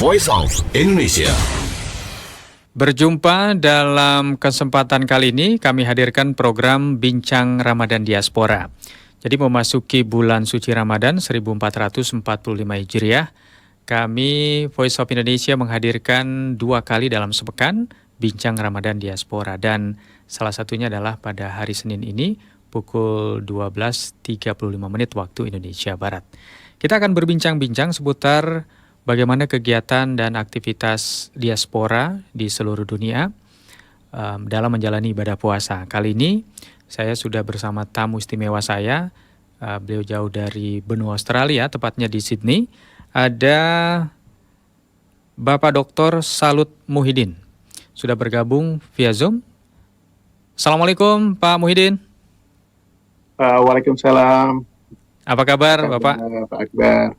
Voice of Indonesia. Berjumpa dalam kesempatan kali ini, kami hadirkan program Bincang Ramadan Diaspora. Jadi memasuki bulan suci Ramadan 1445 Hijriah, kami Voice of Indonesia menghadirkan 2 kali dalam sepekan Bincang Ramadan Diaspora. Dan salah satunya adalah pada hari Senin ini, pukul 12.35 waktu Indonesia Barat. Kita akan berbincang-bincang seputar bagaimana kegiatan dan aktivitas diaspora di seluruh dunia dalam menjalani ibadah puasa. Kali ini saya sudah bersama tamu istimewa saya, beliau jauh dari benua Australia, tepatnya di Sydney. Ada Bapak Dr. Salut Muhyiddin, sudah bergabung via Zoom. Assalamualaikum Pak Muhyiddin. Waalaikumsalam. Apa kabar Bapak? Pak Akbar.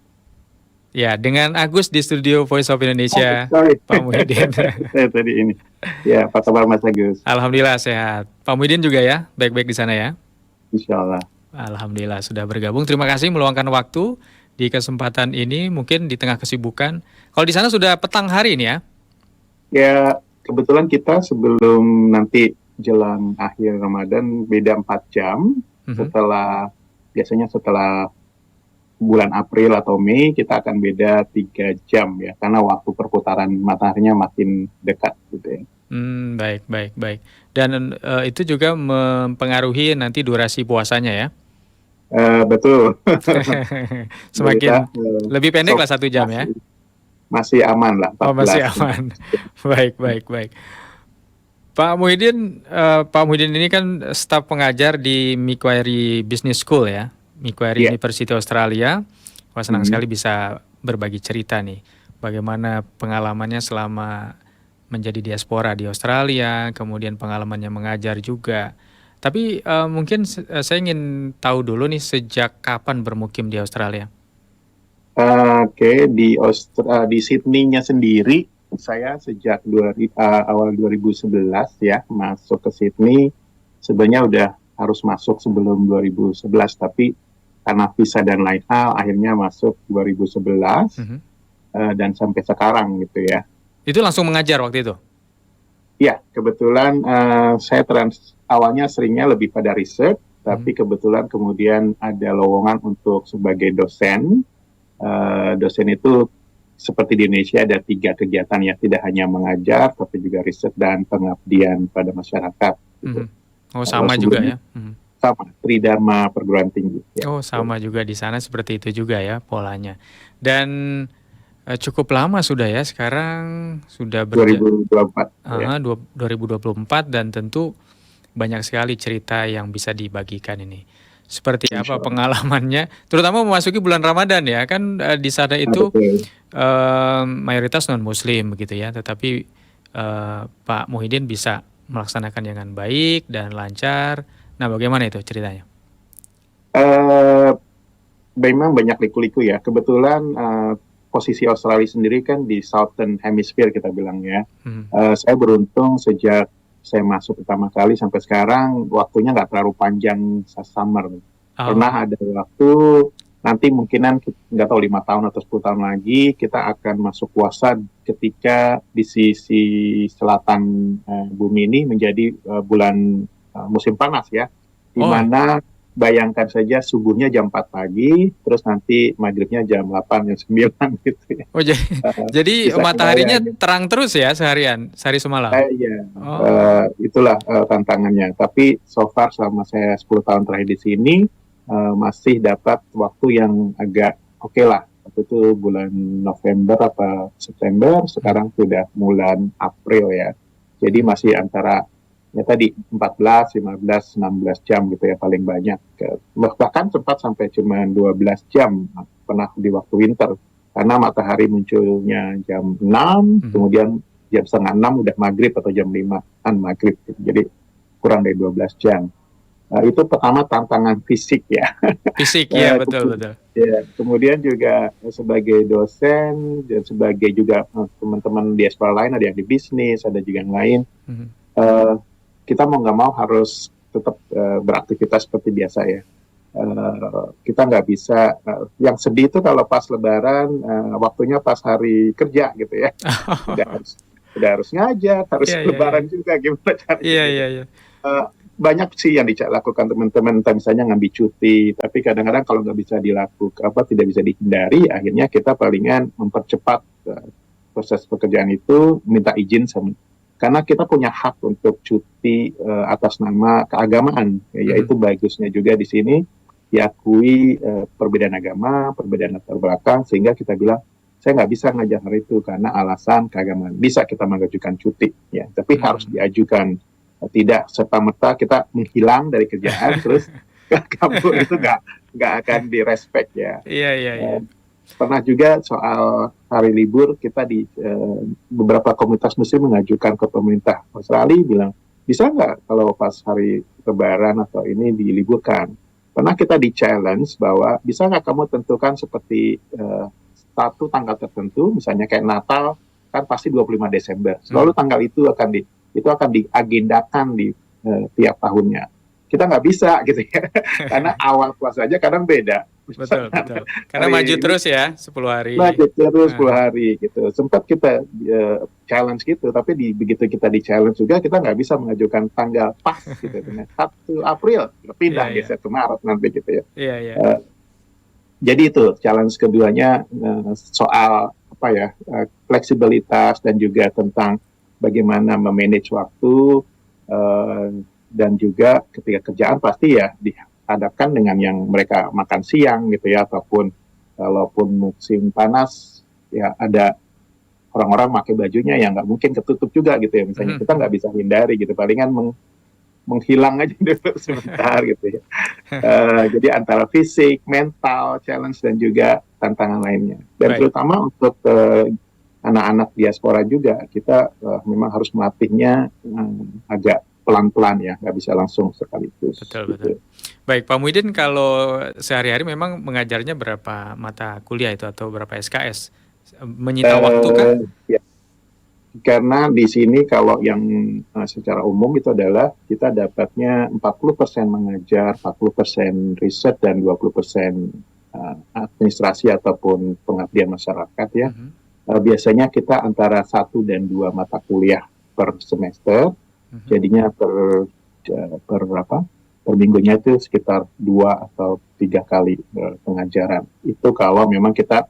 Ya, dengan Agus di studio Voice of Indonesia, Pak Muhyiddin. Saya tadi ini. Ya, apa kabar Mas Agus? Alhamdulillah sehat. Pak Muhyiddin juga ya, baik-baik di sana ya? Insya Allah. Alhamdulillah sudah bergabung. Terima kasih meluangkan waktu di kesempatan ini, mungkin di tengah kesibukan. Kalau di sana sudah petang hari ini ya? Ya, kebetulan kita sebelum nanti jelang akhir Ramadan beda 4 jam. Biasanya setelah bulan April atau Mei kita akan beda 3 jam ya, karena waktu perputaran mataharinya makin dekat gitu ya. Baik. Dan itu juga mempengaruhi nanti durasi puasanya ya? Betul. Semakin lebih pendek lah 1 jam ya? Masih aman lah. 14. Masih aman. Baik. Pak Muhyiddin ini kan staf pengajar di Macquarie Business School ya? Macquarie University Australia. Wah, senang sekali bisa berbagi cerita nih, bagaimana pengalamannya selama menjadi diaspora di Australia, kemudian pengalamannya mengajar juga. Tapi mungkin saya ingin tahu dulu nih, sejak kapan bermukim di Australia? Di Sydney-nya sendiri, saya sejak awal 2011 ya masuk ke Sydney. Sebenarnya udah harus masuk sebelum 2011, tapi karena visa dan lain hal akhirnya masuk 2011 dan sampai sekarang gitu ya. Itu langsung mengajar waktu itu? Ya, kebetulan saya awalnya seringnya lebih pada riset, tapi kebetulan kemudian ada lowongan untuk sebagai dosen. Dosen itu seperti di Indonesia ada 3 kegiatan ya, tidak hanya mengajar tapi juga riset dan pengabdian pada masyarakat. Gitu. Oh, sama juga ya? Sama, Tridharma Perguruan Tinggi. Ya. Oh, sama juga di sana, seperti itu juga ya polanya. Dan cukup lama sudah ya, sekarang sudah 2024. 2024, dan tentu banyak sekali cerita yang bisa dibagikan ini. Seperti apa pengalamannya, terutama memasuki bulan Ramadan ya, kan di sana itu mayoritas non-Muslim begitu ya, tetapi Pak Muhyiddin bisa melaksanakan dengan baik dan lancar. Nah, bagaimana itu ceritanya? Memang banyak liku-liku ya. Kebetulan posisi Australia sendiri kan di Southern Hemisphere kita bilang ya. Saya beruntung sejak saya masuk pertama kali sampai sekarang waktunya nggak terlalu panjang summer. Pernah ada waktu nanti mungkinan nggak tahu 5 tahun atau 10 tahun lagi kita akan masuk puasa ketika di sisi selatan bumi ini menjadi bulan musim panas ya, di mana bayangkan saja subuhnya jam 4 pagi, terus nanti maghribnya jam 8, jam 9 gitu ya. Oh, jadi mataharinya terang terus ya seharian, sehari semalam? Iya, itulah tantangannya. Tapi so far selama saya 10 tahun terakhir di sini, masih dapat waktu yang agak oke lah. Waktu itu bulan November atau September, sekarang sudah bulan April ya. Jadi masih antara ya tadi 14, 15, 16 jam gitu ya paling banyak. Bahkan sempat sampai cuma 12 jam pernah di waktu winter. Karena matahari munculnya jam 6, kemudian jam setengah 6 udah maghrib atau jam 5-an maghrib. Jadi kurang dari 12 jam. Itu pertama tantangan fisik ya. Fisik ya, betul. Ya, kemudian juga sebagai dosen dan sebagai juga teman-teman diaspora lain, ada yang di bisnis, ada juga yang lain. Kita mau nggak mau harus tetap beraktivitas seperti biasa ya. kita nggak bisa, yang sedih itu kalau pas Lebaran, waktunya pas hari kerja gitu ya, udah harus udah harus ngajar, harus Iya, iya, iya. Lebaran juga, gimana caranya Iya, gitu. iya, iya. Eh, Banyak sih yang dilakukan teman-teman, entah misalnya ngambil cuti, tapi kadang-kadang kalau nggak bisa dilakukan, tidak bisa dihindari, akhirnya kita palingan mempercepat proses pekerjaan itu, minta izin sama, karena kita punya hak untuk cuti atas nama keagamaan, yaitu bagusnya juga di sini diakui perbedaan agama, perbedaan latar belakang, sehingga kita bilang saya nggak bisa ngajar hari itu karena alasan keagamaan. Bisa kita mengajukan cuti, ya, tapi harus diajukan. Tidak serta-merta kita menghilang dari kerjaan terus kabur, itu nggak akan direspek ya. Iya, iya, iya. Pernah juga soal hari libur, kita di beberapa komunitas muslim mengajukan ke pemerintah Australia, bilang bisa nggak kalau pas hari Lebaran atau ini diliburkan. Pernah kita di challenge bahwa bisa nggak kamu tentukan seperti satu tanggal tertentu, misalnya kayak Natal kan pasti 25 Desember, selalu tanggal itu akan diagendakan di tiap tahunnya. Kita nggak bisa gitu ya, karena awal puasa aja kadang beda. Betul, betul. Karena maju terus ya, 10 hari. Maju terus 10 hari gitu. Sempat kita challenge gitu, tapi begitu kita di challenge juga, kita nggak bisa mengajukan tanggal pas gitu. 1 April, pindah geser ke Maret nanti gitu ya. Iya, iya. Jadi itu challenge keduanya, soal fleksibilitas dan juga tentang bagaimana memanage waktu, dan juga ketika kerjaan pasti ya dihadapkan dengan yang mereka makan siang gitu ya, ataupun kalaupun musim panas ya ada orang-orang pakai bajunya yang nggak mungkin ketutup juga gitu ya, misalnya kita nggak bisa hindari gitu, palingan menghilang aja dulu sebentar gitu ya. Jadi antara fisik, mental, challenge dan juga tantangan lainnya. Dan terutama untuk anak-anak diaspora juga, kita memang harus melatihnya agak pelan-pelan ya, nggak bisa langsung sekaligus. Betul, betul. Baik, Pak Muhyiddin, kalau sehari-hari memang mengajarnya berapa mata kuliah itu atau berapa SKS? Menyita waktu kah? Ya. Karena di sini kalau yang secara umum itu adalah kita dapatnya 40% mengajar, 40% riset, dan 20% administrasi ataupun pengabdian masyarakat ya. Biasanya kita antara 1 dan 2 mata kuliah per semester, jadinya per minggunya itu sekitar 2 atau 3 kali pengajaran. Itu kalau memang kita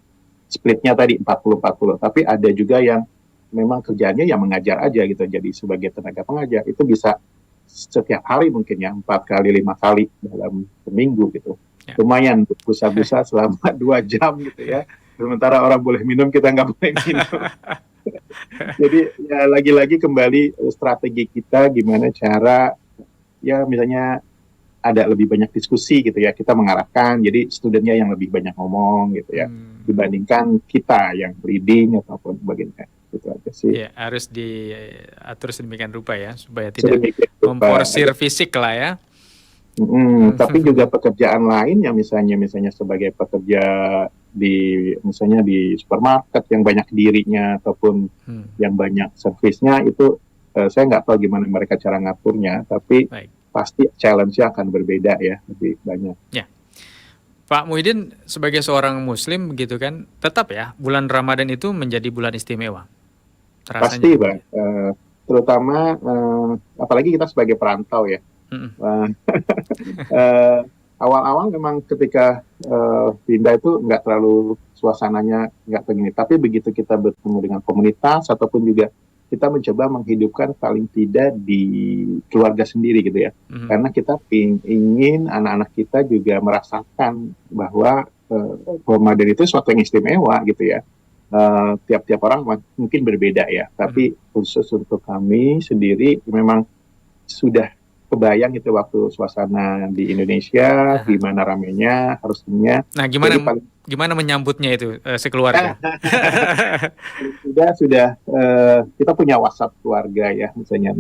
splitnya tadi 40-40, tapi ada juga yang memang kerjanya yang mengajar aja gitu, jadi sebagai tenaga pengajar itu bisa setiap hari mungkin ya 4 kali 5 kali dalam seminggu gitu. Lumayan untuk busa-busa selama 2 jam gitu ya. Sementara orang boleh minum, kita nggak boleh minum. Jadi ya lagi-lagi kembali strategi kita gimana cara ya misalnya ada lebih banyak diskusi gitu ya, kita mengarahkan jadi studennya yang lebih banyak ngomong gitu ya, dibandingkan kita yang reading ataupun sebagainya. Itu aja sih. Ya, harus diatur sedemikian rupa ya supaya tidak memforsir fisik lah ya. Tapi juga pekerjaan lain yang misalnya sebagai pekerja misalnya di supermarket yang banyak dirinya ataupun yang banyak servisnya itu, saya nggak tahu gimana mereka cara ngaturnya, tapi pasti challenge-nya akan berbeda ya, lebih banyak. Ya. Pak Muhyiddin, sebagai seorang muslim begitu kan, tetap ya bulan Ramadan itu menjadi bulan istimewa. Terasanya pasti Bang, terutama apalagi kita sebagai perantau ya. Awal-awal memang ketika pindah itu nggak terlalu suasananya nggak begini, tapi begitu kita bertemu dengan komunitas ataupun juga kita mencoba menghidupkan paling tidak di keluarga sendiri gitu ya, karena kita ingin anak-anak kita juga merasakan bahwa Ramadan itu suatu yang istimewa gitu ya. Tiap-tiap orang mungkin berbeda ya, tapi khusus untuk kami sendiri memang sudah kebayang itu waktu suasana di Indonesia, gimana ramenya, harusnya. Nah, gimana menyambutnya itu sekeluarga? Sudah kita punya WhatsApp keluarga ya, misalnya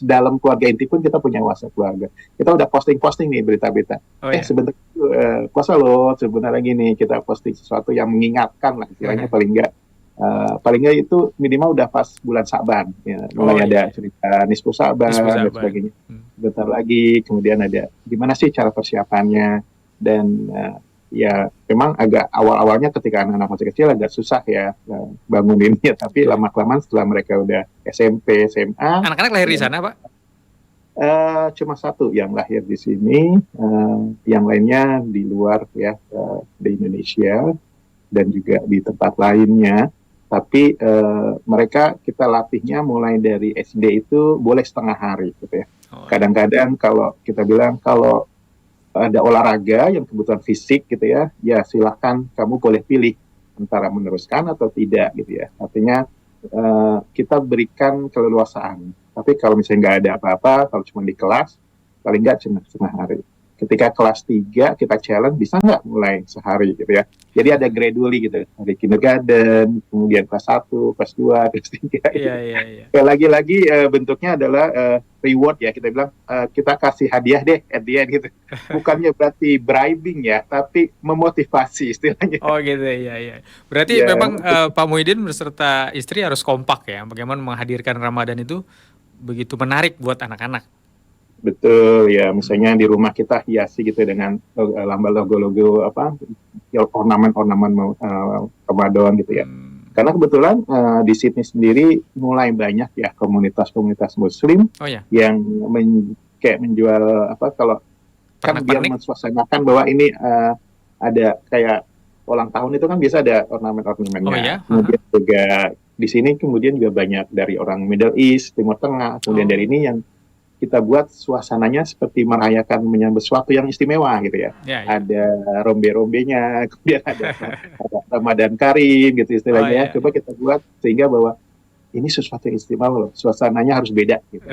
dalam keluarga inti pun kita punya WhatsApp keluarga. Kita udah posting nih berita-berita. Sebentar puasa loh, sebentar lagi nih kita posting sesuatu yang mengingatkan lah, istilahnya paling nggak itu minimal udah pas bulan Sa'ban ya, mulai ada cerita nisfu Sa'ban dan sebagainya. Bentar lagi, kemudian ada gimana sih cara persiapannya. dan ya memang agak awal-awalnya ketika anak-anak masih kecil agak susah ya banguninnya, tapi lama-kelamaan setelah mereka udah SMP, SMA, Anak-anak lahir di sana, Pak? cuma satu yang lahir di sini, yang lainnya di luar ya, di Indonesia dan juga di tempat lainnya. Tapi mereka kita latihnya mulai dari SD itu boleh setengah hari gitu ya. Kadang-kadang kalau kita bilang kalau ada olahraga yang kebutuhan fisik gitu ya, ya silahkan kamu boleh pilih antara meneruskan atau tidak gitu ya. Artinya kita berikan keleluasaan. Tapi kalau misalnya nggak ada apa-apa, kalau cuma di kelas, paling nggak cuma setengah hari. Ketika kelas 3 kita challenge, bisa nggak mulai sehari gitu ya. Jadi ada gradually gitu, dari kindergarten, kemudian kelas 1, kelas 2, kelas 3 gitu. Iya. Lagi-lagi bentuknya adalah reward ya, kita bilang kita kasih hadiah deh at the end gitu. Bukannya berarti bribing ya, tapi memotivasi istilahnya. Oh gitu, iya. Berarti Ya, memang Pak Muhyiddin beserta istri harus kompak ya, bagaimana menghadirkan Ramadan itu begitu menarik buat anak-anak. betul ya, misalnya di rumah kita hiasi gitu dengan logo-logo apa, ornamen-ornamen Ramadan gitu ya. Karena kebetulan di Sydney sendiri mulai banyak ya komunitas-komunitas Muslim yang kayak menjual apa, kalau kan biar mensuasanakan bahwa ini ada kayak ulang tahun itu kan biasa ada ornamen-ornamennya. Kemudian juga di sini kemudian juga banyak dari orang Middle East, Timur Tengah, kemudian dari ini yang kita buat suasananya seperti merayakan menyambut sesuatu yang istimewa gitu ya. Ada rombe-rombenya, kemudian ada Ramadan Karim gitu istilahnya. Coba kita buat sehingga bahwa ini sesuatu yang istimewa loh, suasananya harus beda gitu.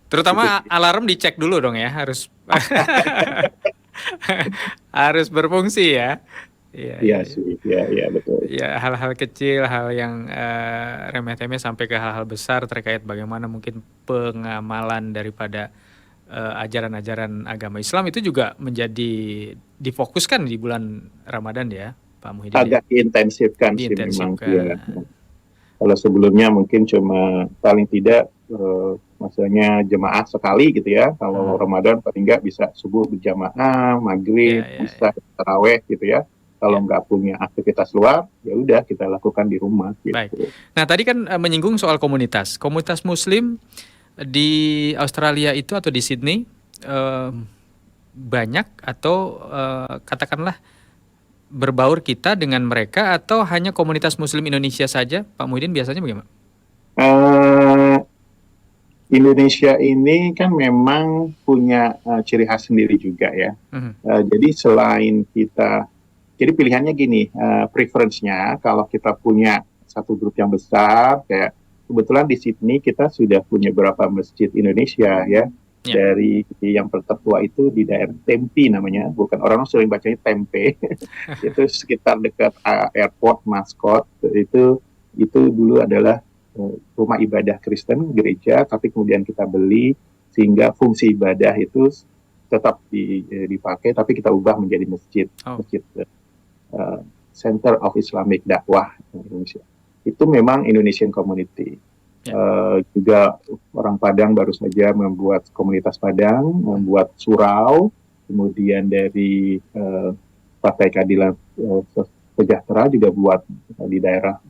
Terutama alarm dicek dulu dong ya, harus harus berfungsi ya. Iya betul. Ya, hal-hal kecil, hal yang remeh-temeh sampai ke hal-hal besar terkait bagaimana mungkin pengamalan daripada ajaran-ajaran agama Islam itu juga menjadi difokuskan di bulan Ramadan ya, Pak Muhyiddin. Agak diintensifkan sih memang. Ya. Kalau sebelumnya mungkin cuma paling tidak maksudnya jemaah sekali gitu ya. Kalau Ramadan paling nggak bisa subuh berjamaah, maghrib, bisa taraweh gitu ya. Kalau nggak punya aktivitas luar, ya udah kita lakukan di rumah. Gitu. Baik. Nah tadi kan menyinggung soal komunitas Muslim di Australia itu atau di Sydney banyak atau katakanlah berbaur kita dengan mereka atau hanya komunitas Muslim Indonesia saja, Pak Muhyiddin biasanya bagaimana? Indonesia ini kan memang punya ciri khas sendiri juga ya. Jadi selain kita jadi pilihannya gini, preference-nya kalau kita punya satu grup yang besar, kayak kebetulan di Sydney kita sudah punya beberapa masjid Indonesia ya. Dari yang tertua itu di daerah Tempe namanya, bukan orang sering bacanya Tempe. Itu sekitar dekat airport Mascot, itu dulu adalah rumah ibadah Kristen, gereja, tapi kemudian kita beli sehingga fungsi ibadah itu tetap dipakai, tapi kita ubah menjadi masjid. Center of Islamic Dakwah Indonesia. Itu memang Indonesian Community. Juga orang Padang baru saja membuat komunitas Padang, membuat surau, kemudian dari Partai Keadilan Sejahtera juga buat di daerah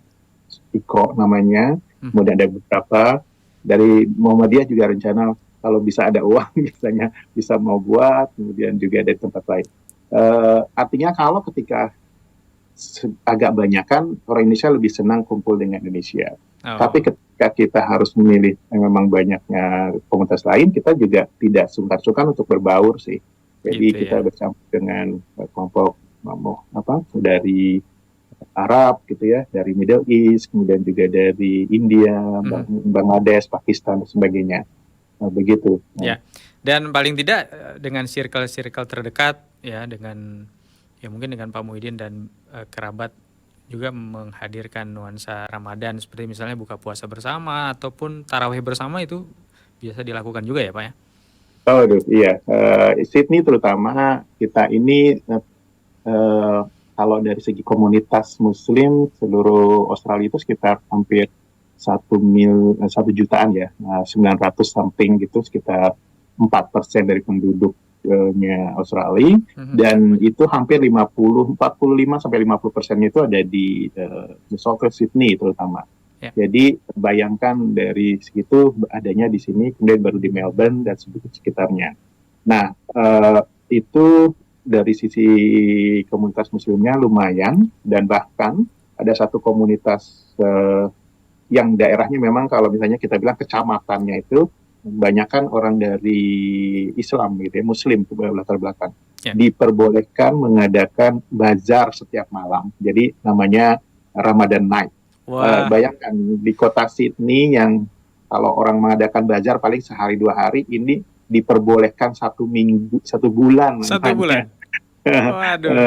Iko namanya, kemudian ada beberapa dari Muhammadiyah juga rencana kalau bisa ada uang biasanya bisa mau buat, kemudian juga dari tempat lain. Artinya kalau ketika agak banyak kan orang Indonesia lebih senang kumpul dengan Indonesia. Tapi ketika kita harus memilih memang banyaknya komunitas lain, kita juga tidak sungkan-sungkan untuk berbaur sih. Jadi kita bersama dengan kelompok dari Arab gitu ya, dari Middle East, kemudian juga dari India, Bangladesh, Pakistan dan sebagainya. Begitu. Ya. Dan paling tidak dengan circle-circle terdekat ya, dengan ya mungkin dengan Pak Muhyiddin dan kerabat juga menghadirkan nuansa Ramadan seperti misalnya buka puasa bersama ataupun tarawih bersama, itu biasa dilakukan juga ya Pak ya? Iya. Sydney terutama kita ini kalau dari segi komunitas Muslim seluruh Australia itu sekitar hampir 1 jutaan ya, 900 something gitu, sekitar 4% dari penduduk nya Australia, dan itu hampir 45-50% itu ada di South Sydney terutama. Jadi bayangkan dari segitu adanya di sini, kemudian baru di Melbourne dan sekitarnya. Nah, itu dari sisi komunitas muslimnya lumayan, dan bahkan ada satu komunitas yang daerahnya memang kalau misalnya kita bilang kecamatannya itu kebanyakan orang dari Islam gitu ya, Muslim latar belakang. Diperbolehkan mengadakan bazar setiap malam. Jadi namanya Ramadan Night. Bayangkan di kota Sydney yang kalau orang mengadakan bazar paling sehari 2 hari, ini diperbolehkan 1 bulan.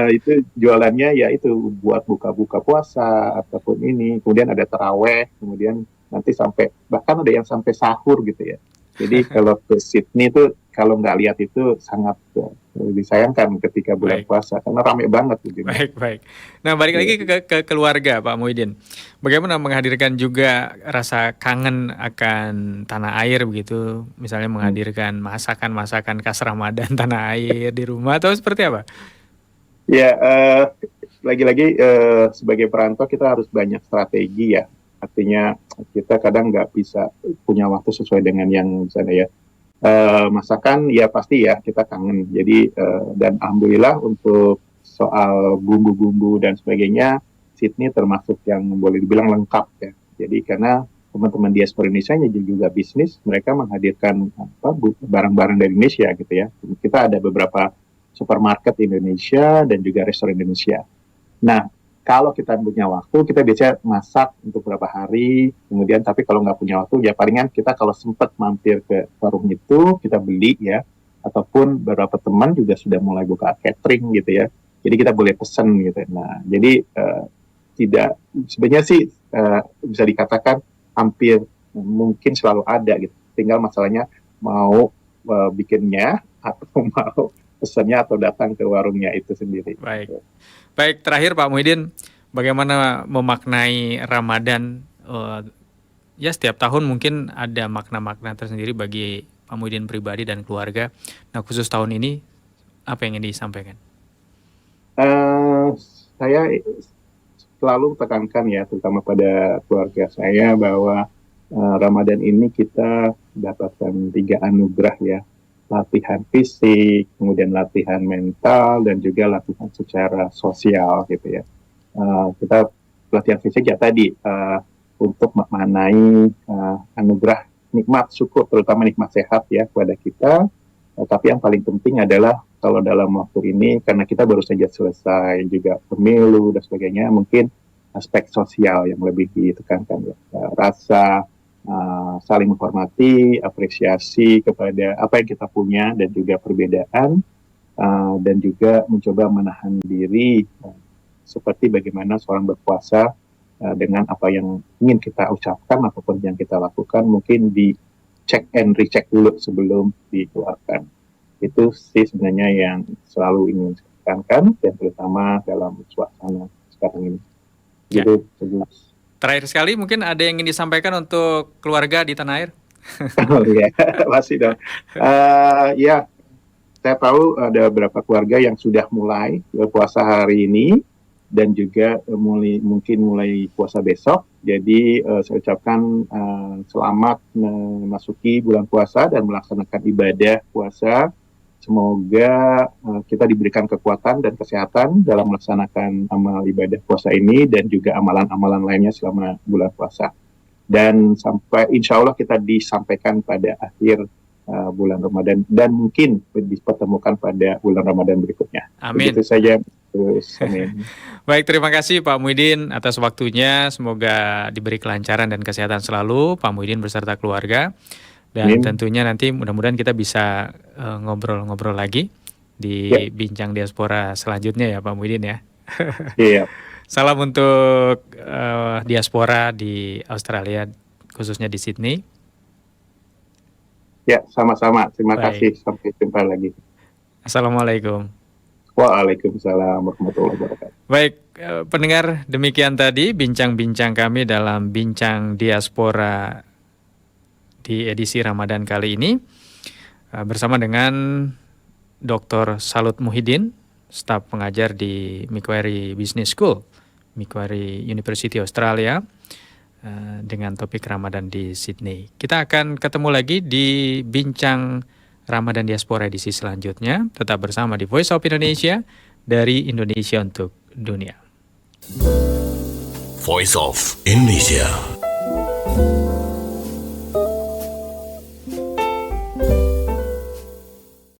Itu jualannya ya itu buat buka-buka puasa ataupun ini, kemudian ada taraweh, kemudian nanti sampai bahkan ada yang sampai sahur gitu ya. Jadi kalau ke Sydney itu kalau nggak lihat itu sangat disayangkan ketika bulan puasa karena ramai banget gitu. Baik. Nah, balik lagi ke keluarga Pak Muhyiddin. Bagaimana menghadirkan juga rasa kangen akan tanah air begitu, misalnya menghadirkan masakan khas Ramadan tanah air di rumah atau seperti apa? Ya, lagi-lagi sebagai perantau kita harus banyak strategi ya. Artinya kita kadang nggak bisa punya waktu sesuai dengan yang sana ya. Masakan ya pasti ya kita kangen. Jadi dan alhamdulillah untuk soal bumbu-bumbu dan sebagainya, Sydney termasuk yang boleh dibilang lengkap ya. Jadi karena teman-teman diaspora Indonesia juga bisnis, mereka menghadirkan barang-barang dari Indonesia gitu ya. Kita ada beberapa supermarket Indonesia dan juga restoran Indonesia. Nah, kalau kita punya waktu, kita biasanya masak untuk beberapa hari, kemudian tapi kalau nggak punya waktu, ya palingan kita kalau sempat mampir ke warung itu, kita beli ya, ataupun beberapa teman juga sudah mulai buka catering gitu ya, jadi kita boleh pesen gitu. Nah, jadi tidak, sebenarnya sih bisa dikatakan hampir mungkin selalu ada gitu, tinggal masalahnya mau bikinnya atau mau pesannya atau datang ke warungnya itu sendiri. Baik, terakhir Pak Muhyiddin, bagaimana memaknai Ramadan? Ya setiap tahun mungkin ada makna-makna tersendiri bagi Pak Muhyiddin pribadi dan keluarga. Nah, khusus tahun ini apa yang ingin disampaikan? Saya selalu tekankan ya, terutama pada keluarga saya bahwa Ramadan ini kita dapatkan 3 anugerah ya. Latihan fisik, kemudian latihan mental, dan juga latihan secara sosial gitu ya. Kita latihan fisik ya tadi untuk memaknai anugerah nikmat syukur, terutama nikmat sehat ya kepada kita. Tapi yang paling penting adalah kalau dalam waktu ini, karena kita baru saja selesai juga pemilu dan sebagainya, mungkin aspek sosial yang lebih ditekankan ya. Rasa saling menghormati, apresiasi kepada apa yang kita punya dan juga perbedaan, dan juga mencoba menahan diri seperti bagaimana seorang berpuasa dengan apa yang ingin kita ucapkan ataupun yang kita lakukan mungkin di check and recheck dulu sebelum dikeluarkan. Itu sih sebenarnya yang selalu ingin saya tekankan, dan terutama dalam suasana sekarang ini. Gitu. Terakhir sekali, mungkin ada yang ingin disampaikan untuk keluarga di tanah air? Oh iya, pasti dong. Ya, saya tahu ada beberapa keluarga yang sudah mulai puasa hari ini dan juga mungkin mulai puasa besok. Jadi saya ucapkan selamat memasuki bulan puasa dan melaksanakan ibadah puasa. Semoga kita diberikan kekuatan dan kesehatan dalam melaksanakan amal ibadah puasa ini dan juga amalan-amalan lainnya selama bulan puasa. Dan sampai insya Allah kita disampaikan pada akhir bulan Ramadan dan mungkin dipertemukan pada bulan Ramadan berikutnya. Amin. Itu saja. Amin. Baik, terima kasih Pak Muhyiddin atas waktunya. Semoga diberi kelancaran dan kesehatan selalu Pak Muhyiddin beserta keluarga. Dan tentunya nanti mudah-mudahan kita bisa ngobrol-ngobrol lagi di Bincang Diaspora selanjutnya ya Pak Muhyiddin ya. Iya. Salam untuk diaspora di Australia, khususnya di Sydney. Ya, sama-sama. Terima kasih. Sampai jumpa lagi. Assalamualaikum. Waalaikumsalam warahmatullahi wabarakatuh. Baik, pendengar, demikian tadi bincang-bincang kami dalam Bincang Diaspora di edisi Ramadan kali ini bersama dengan Dr. Salut Muhyiddin, staf pengajar di Macquarie Business School, Macquarie University Australia, dengan topik Ramadan di Sydney. Kita akan ketemu lagi di Bincang Ramadan Diaspora edisi selanjutnya. Tetap bersama di Voice of Indonesia, dari Indonesia untuk dunia. Voice of Indonesia.